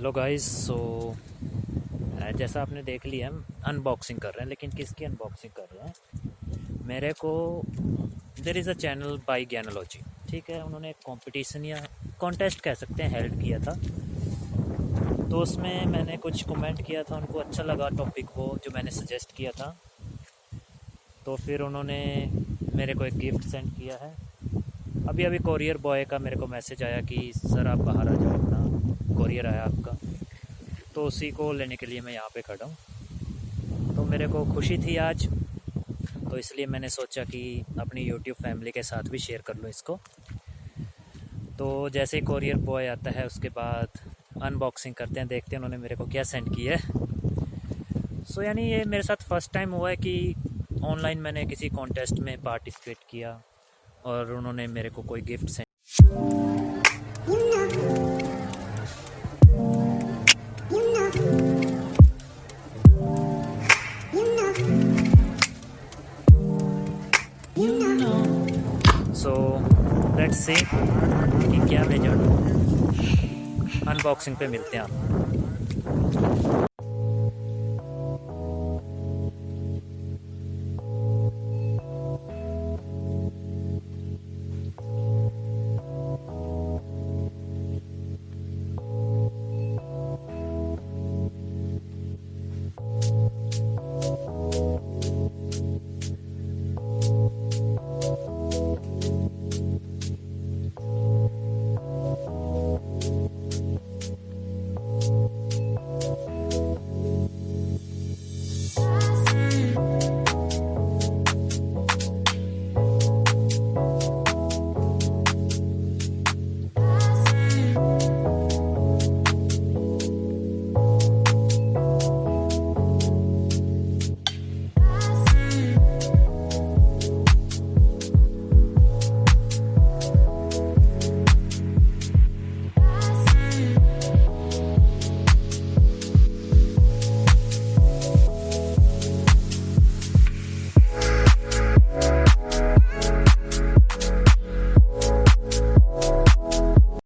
Hello guys. जैसा आपने देख लिया हम अनबॉक्सिंग कर रहे हैं, लेकिन किसकी अनबॉक्सिंग कर रहे हैं? मेरे को there is a channel bigyaanology, ठीक है। उन्होंने एक कंपटीशन या कॉन्टेस्ट कह सकते हैं हेल्ड किया था, तो उसमें मैंने कुछ कमेंट किया था। उनको अच्छा लगा टॉपिक वो जो मैंने सजेस्ट किया था, तो फिर उन्होंने मेरे को एक गिफ्ट सेंड किया है। अभी अभी कोरियर बॉय का मेरे को मैसेज आया कि सर आप बाहर आ जाओ, अपना कोरियर आया आपका, तो उसी को लेने के लिए मैं यहाँ पे खड़ा हूँ। तो मेरे को खुशी थी आज, तो इसलिए मैंने सोचा कि अपनी यूट्यूब फैमिली के साथ भी शेयर कर लूँ इसको। तो जैसे ही कोरियर बॉय आता है उसके बाद अनबॉक्सिंग करते हैं, देखते हैं उन्होंने मेरे को क्या सेंड किया है। यानी ये मेरे साथ फर्स्ट टाइम हुआ है कि ऑनलाइन मैंने किसी कॉन्टेस्ट में पार्टिसिपेट किया और उन्होंने मेरे को कोई gift send. So let's see कि क्या रिजल्ट। अनबॉक्सिंग पे मिलते हैं आप।